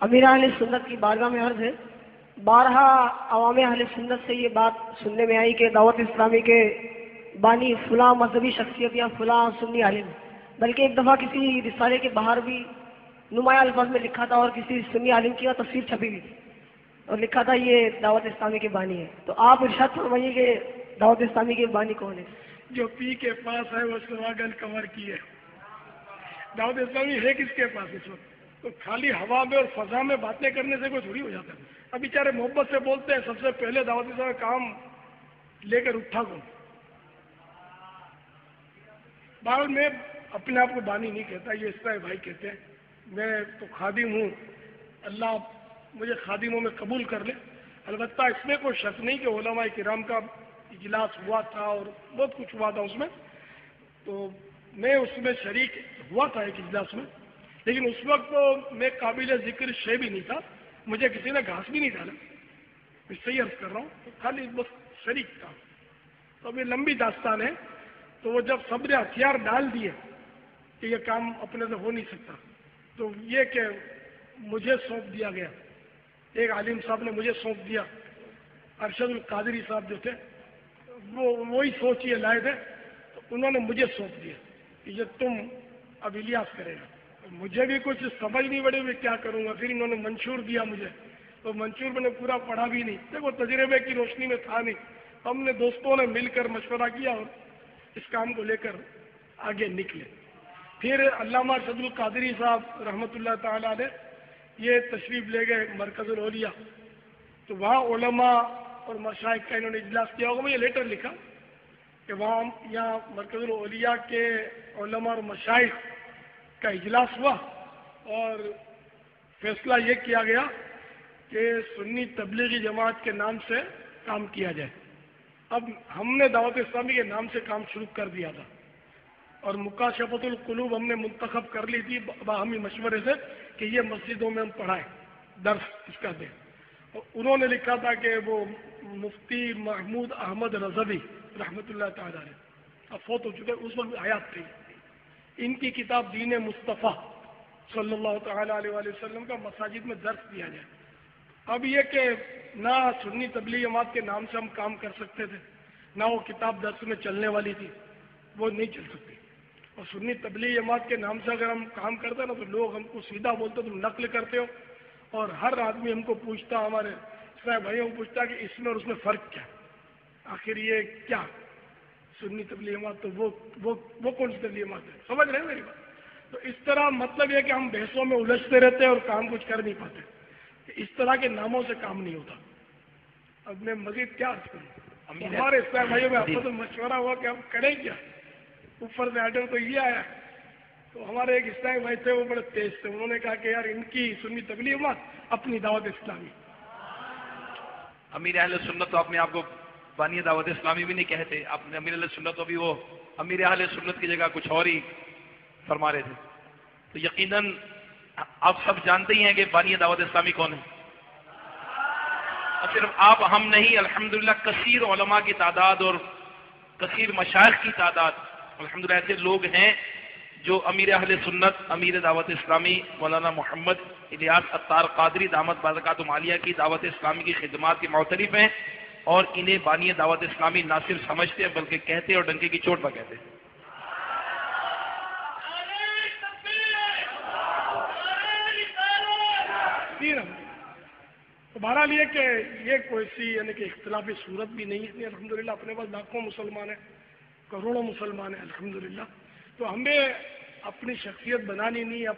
امیر اہل سنت کی بارگاہ میں عرض ہے، بارہا عوام اہل سنت سے یہ بات سننے میں آئی کہ دعوت اسلامی کے بانی فلاں مذہبی شخصیت یا فلاں سنی عالم، بلکہ ایک دفعہ کسی رسالے کے باہر بھی نمایاں الفاظ میں لکھا تھا اور کسی سنی عالم کی تصویر چھپی ہوئی تھی اور لکھا تھا یہ دعوت اسلامی کے بانی ہے۔ تو آپ ارشاد فرمائیے کہ دعوت اسلامی کے بانی کون ہے؟ جو پی کے پاس ہے وہ سواگن کور کی ہے۔ دعوت اسلامی ہے کس کے پاس اس وقت؟ تو خالی ہوا میں اور فضا میں باتیں کرنے سے کوئی تھوڑی ہو جاتا ہے۔ اب بیچارے محبت سے بولتے ہیں، سب سے پہلے دعوت اسلامی کا کام لے کر اٹھا کون؟ بہرحال میں اپنے آپ کو بانی نہیں کہتا، یہ اس طرح بھائی کہتے ہیں۔ میں تو خادم ہوں، اللہ مجھے خادموں میں قبول کر لے۔ البتہ اس میں کوئی شک نہیں کہ علماء کرام کا اجلاس ہوا تھا اور بہت کچھ ہوا تھا اس میں، تو میں اس میں شریک ہوا تھا ایک اجلاس میں، لیکن اس وقت تو میں قابل ذکر شے بھی نہیں تھا، مجھے کسی نے گھاس بھی نہیں ڈالا، میں صحیح عرض کر رہا ہوں، تو خالی بس شریک تھا۔ تو اب یہ لمبی داستان ہے۔ تو وہ جب سب نے ہتھیار ڈال دیے کہ یہ کام اپنے سے ہو نہیں سکتا، تو یہ کہ مجھے سونپ دیا گیا، ایک عالم صاحب نے مجھے سونپ دیا، ارشد القادری صاحب جو تھے وہ وہی سوچیے لائے تھے، تو انہوں نے مجھے سونپ دیا کہ یہ تم اب الیاس کرے گا۔ مجھے بھی کچھ سمجھ نہیں پڑی میں کیا کروں گا۔ پھر انہوں نے منشور دیا مجھے، تو منشور میں نے پورا پڑھا بھی نہیں، دیکھو تجربے کی روشنی میں تھا نہیں۔ ہم نے دوستوں نے مل کر مشورہ کیا اور اس کام کو لے کر آگے نکلے۔ پھر علامہ ارشد القادری صاحب رحمۃ اللہ تعالیٰ نے یہ تشریف لے گئے مرکز الاولیاء، تو وہاں علماء اور مشائخ کا انہوں نے اجلاس کیا ہوگا۔ مجھے لیٹر لکھا کہ وہاں یہاں مرکز الاولیاء کے علماء اور مشائخ کا اجلاس ہوا اور فیصلہ یہ کیا گیا کہ سنی تبلیغی جماعت کے نام سے کام کیا جائے۔ اب ہم نے دعوت اسلامی کے نام سے کام شروع کر دیا تھا اور مکاشفت القلوب ہم نے منتخب کر لی تھی باہمی مشورے سے کہ یہ مسجدوں میں ہم پڑھائیں، درس اس کا دیں۔ اور انہوں نے لکھا تھا کہ وہ مفتی محمود احمد رضوی رحمۃ اللہ تعالیٰ نے اب فوت ہو چکے، اس وقت حیات تھی، ان کی کتاب دین مصطفیٰ صلی اللہ تعالیٰ علیہ وآلہ وسلم کا مساجد میں درس دیا جائے۔ اب یہ کہ نہ سنی تبلیغ جماعت کے نام سے ہم کام کر سکتے تھے، نہ وہ کتاب درس میں چلنے والی تھی، وہ نہیں چل سکتی۔ اور سنی تبلیغ جماعت کے نام سے اگر ہم کام کرتے نا تو لوگ ہم کو سیدھا بولتے تم نقل کرتے ہو، اور ہر آدمی ہم کو پوچھتا، ہمارے اسلامی بھائیوں کو پوچھتا کہ اس میں اور اس میں فرق کیا، آخر یہ کیا سنی تبلیغ جماعت تو وہ کون سی تبلیغ جماعت ہے؟ سمجھ رہے ہیں میری بات؟ تو اس طرح مطلب یہ کہ ہم بحثوں میں الجھتے رہتے ہیں اور کام کچھ کر نہیں پاتے، اس طرح کے ناموں سے کام نہیں ہوتا۔ اب میں مزید کیا عرض کروں؟ ہمارے اسلامی بھائیوں میں آپس میں مشورہ ہوا کہ ہم کریں کیا، اوپر سے آرڈر تو یہ آیا، تو ہمارے ایک اسلامی بھائی تھے وہ بڑے تیز تھے، انہوں نے کہا کہ یار ان کی سنی تبلیغ جماعت اپنی دعوت اسلامی۔ امیر اہل سنت تو اپنے آپ کو بانی دعوت اسلامی بھی نہیں کہتے، آپ نے امیر اہل سنت تو بھی وہ امیر اہل سنت کی جگہ کچھ اور ہی فرما رہے تھے۔ تو یقیناً آپ سب جانتے ہی ہیں کہ بانی دعوت اسلامی کون ہے، اور صرف آپ ہم نہیں، الحمدللہ کثیر علماء کی تعداد اور کثیر مشائخ کی تعداد الحمدللہ ایسے لوگ ہیں جو امیر اہل سنت امیر دعوت اسلامی مولانا محمد الیاس عطار قادری دامت برکاتہم عالیہ کی دعوت اسلامی کی خدمات کے معترف ہیں، اور انہیں بانی دعوت اسلامی نہ صرف سمجھتے ہیں بلکہ کہتے اور ڈنکے کی چوٹ پر کہتے ہیں۔ تو بہرحال یہ کہ یہ کوئی سی یعنی کہ اختلافی صورت بھی نہیں ہے، الحمدللہ اپنے پاس لاکھوں مسلمان ہیں، کروڑوں مسلمان ہیں الحمدللہ۔ تو ہمیں اپنی شخصیت بنانی نہیں ہے،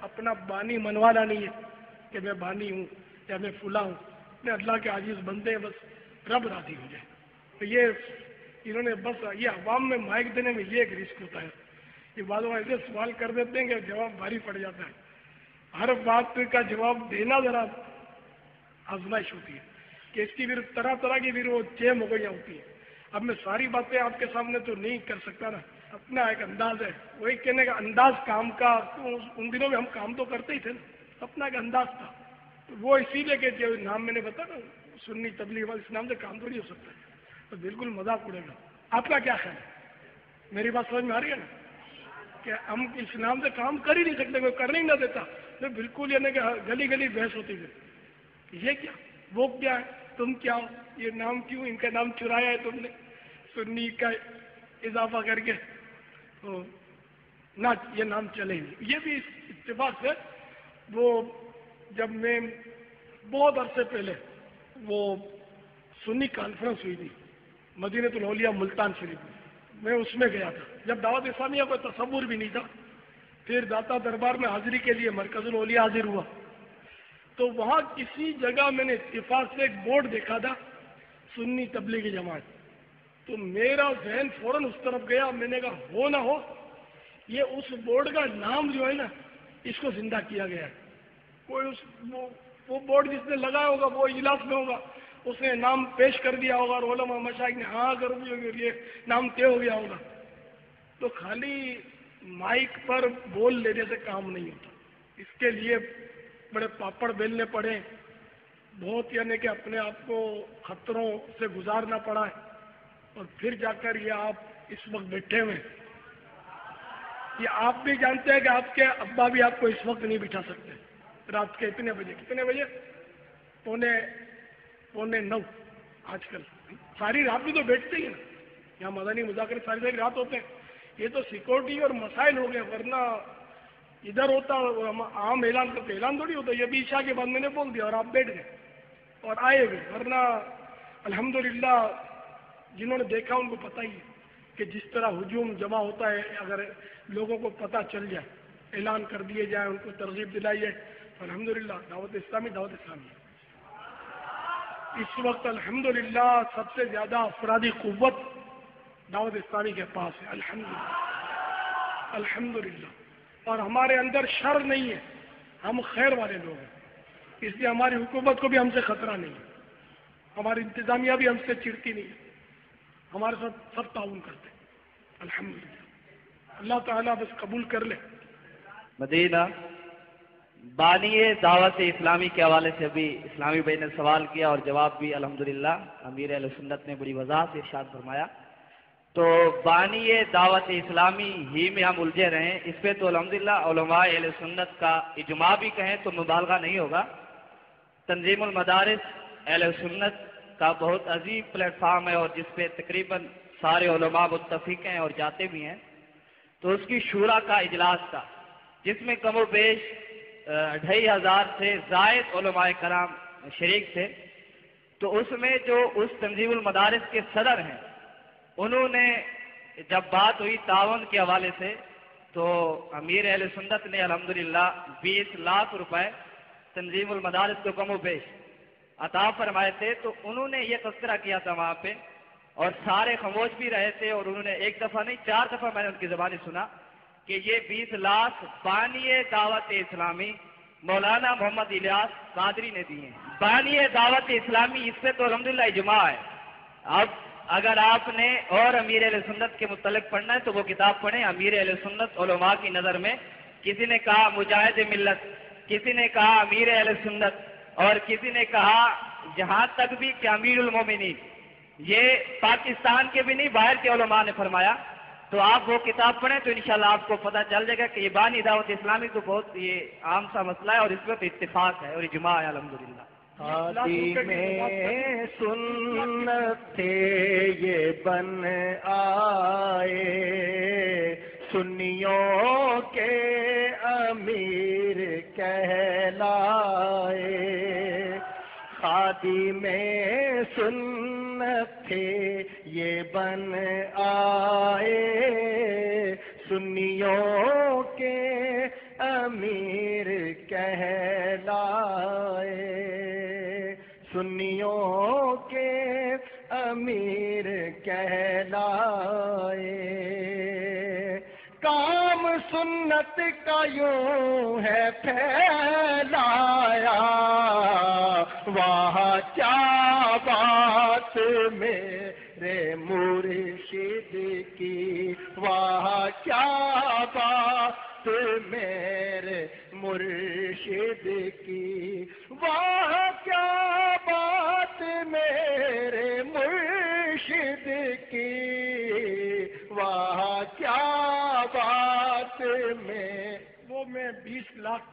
اپنا بانی منوانا نہیں ہے کہ میں بانی ہوں یا میں فلاں ہوں، میں اللہ کے عاجز بندے ہیں، بس رب راضی ہو جائے۔ تو یہ انہوں نے بس یہ عوام میں مائک دینے میں یہ ایک رسک ہوتا ہے، یہ بعض ایسے سوال کر دیتے ہیں کہ جواب بھاری پڑ جاتا ہے، ہر بات کا جواب دینا ذرا آزمائش ہوتی ہے کہ اس کی پھر طرح طرح کی پھر وہ چیم ہو گئی ہوتی ہے۔ اب میں ساری باتیں آپ کے سامنے تو نہیں کر سکتا نا، اپنا ایک انداز ہے، وہی کہنے کا انداز کام کا، ان دنوں میں ہم کام تو کرتے ہی تھے نا، اپنا ایک انداز تھا، تو وہ اسی لیے کہ جو نام میں نے بتایا نا سنی تبلیغ اس نام سے کام تو نہیں ہو سکتا، تو بالکل مذاق اڑے گا۔ آپ کا کیا خیال ہے؟ میری بات سمجھ میں آ رہی ہے نا کہ ہم اس نام سے کام کر ہی نہیں سکتے، کوئی کرنے ہی نہ دیتا میں بالکل یعنی کہ گلی گلی بحث ہوتی تھی، یہ کیا، وہ کیا ہے، تم کیا ہو، یہ نام کیوں، ان کا نام چرایا ہے تم نے سنی کا اضافہ کر کے، تو نہ یہ نام چلے نہیں۔ یہ بھی اس اتفاق سے وہ جب میں بہت عرصے پہلے وہ سنی کانفرنس ہوئی تھی مدینۃ الاولیاء ملتان شریف میں اس میں گیا تھا، جب دعوت اسلامیہ کو تصور بھی نہیں تھا، پھر داتا دربار میں حاضری کے لیے مرکز الاولیاء حاضر ہوا، تو وہاں کسی جگہ میں نے اتفاق سے ایک بورڈ دیکھا تھا سنی تبلیغی جماعت، تو میرا ذہن فوراً اس طرف گیا، میں نے کہا ہو نہ ہو یہ اس بورڈ کا نام جو ہے نا اس کو زندہ کیا گیا ہے، کوئی وہ بورڈ جس نے لگایا ہوگا وہ اجلاس میں ہوگا، اس نے نام پیش کر دیا ہوگا اور علماء مشائخ نے ہاں کر دی ہوگی اور یہ نام طے ہو گیا ہوگا۔ تو خالی مائک پر بول لینے سے کام نہیں ہوتا، اس کے لیے بڑے پاپڑ بیلنے پڑے، بہت یعنی کہ اپنے آپ کو خطروں سے گزارنا پڑا ہے، اور پھر جا کر یہ آپ اس وقت بیٹھے ہوئے، یہ آپ بھی جانتے ہیں کہ آپ کے ابا بھی آپ کو اس وقت نہیں بٹھا سکتے، رات کے اتنے بجے، کتنے بجے، پونے 9 آج کل ساری رات بھی تو بیٹھتے ہی ہیں نا، یہاں مدنی مذاکرے ساری رات ہوتے ہیں، یہ تو سیکورٹی اور مسائل ہو گئے، ورنہ ادھر ہوتا عام اعلان کرتے، اعلان تھوڑی ہوتا، یہ بھی عشاء کے بعد میں نے بول دیا اور آپ بیٹھ گئے اور آئے بھی، ورنہ الحمدللہ جنہوں نے دیکھا ان کو پتہ ہی ہے کہ جس طرح ہجوم جمع ہوتا ہے، اگر لوگوں کو پتہ چل جائے، اعلان کر دیے جائے، ان کو ترغیب دلائی جائے، تو الحمدللہ دعوت اسلامی ہے۔ اس وقت الحمدللہ سب سے زیادہ افرادی قوت دعوت اسلامی کے پاس ہے، الحمدللہ، اور ہمارے اندر شر نہیں ہے، ہم خیر والے لوگ ہیں، اس لیے ہماری حکومت کو بھی ہم سے خطرہ نہیں ہے، ہماری انتظامیہ بھی ہم سے چڑتی نہیں ہے، ہمارے ساتھ سب تعاون کرتے ہیں، الحمدللہ۔ اللہ تعالیٰ بس قبول کر لے۔ مدینہ بانی دعوت اسلامی کے حوالے سے ابھی اسلامی بھائی نے سوال کیا اور جواب بھی الحمدللہ امیر اہل سنت نے بڑی وضاحت سے ارشاد فرمایا، تو بانی دعوت اسلامی ہی میں ہم الجھے رہیں، اس پہ تو الحمدللہ علماء اہل سنت کا اجماع بھی کہیں تو مبالغہ نہیں ہوگا۔ تنظیم المدارس اہل سنت کا بہت عظیم پلیٹ فارم ہے اور جس پہ تقریباً سارے علماء متفق ہیں اور جاتے بھی ہیں، تو اس کی شورا کا اجلاس تھا جس میں کم و بیش 2500 سے زائد علماء کرام شریک تھے، تو اس میں جو اس تنظیم المدارس کے صدر ہیں انہوں نے جب بات ہوئی تعاون کے حوالے سے، تو امیر اہل سنت نے الحمدللہ 20 لاکھ روپے تنظیم المدارس کو کم و بیش عطا فرمائے تھے، تو انہوں نے یہ تذکرہ کیا تھا وہاں پہ اور سارے خاموش بھی رہے تھے، اور انہوں نے ایک دفعہ نہیں 4 دفعہ میں نے ان کی زبانی سنا کہ یہ 20 لاکھ بانی دعوت اسلامی مولانا محمد الیاس قادری نے دیے ہیں۔ بانی دعوت اسلامی اس سے تو الحمدللہ اجماع ہے۔ اب اگر آپ نے اور امیر اہل سنت کے متعلق پڑھنا ہے تو وہ کتاب پڑھیں، امیر اہل سنت علماء کی نظر میں، کسی نے کہا مجاہد ملت، کسی نے کہا امیر اہل سنت، اور کسی نے کہا جہاں تک بھی کہ امیر المومنین، یہ پاکستان کے بھی نہیں باہر کے علماء نے فرمایا، تو آپ وہ کتاب پڑھیں تو انشاءاللہ آپ کو پتہ چل جائے گا کہ یہ بانی دعوت اسلامی تو بہت یہ عام سا مسئلہ ہے اور اس پر اتفاق ہے اور اجماع ہے الحمدللہ۔ خادم سنت تھے یہ بن آئے، سنیوں کے امیر کہلائے، خادم سنت تھے یہ بن آئے، سنیوں کے امیر کہلائے، سنیوں کے امیر کہلائے، کام سنت کا یوں ہے پھیلایا، وہاں کیا بات میرے مرشد کی، وہاں کیا بات میرے مرشد کی، وہاں کیا بات میرے مرشد کی، وہاں کیا بات میں، وہ میں 20 لاکھ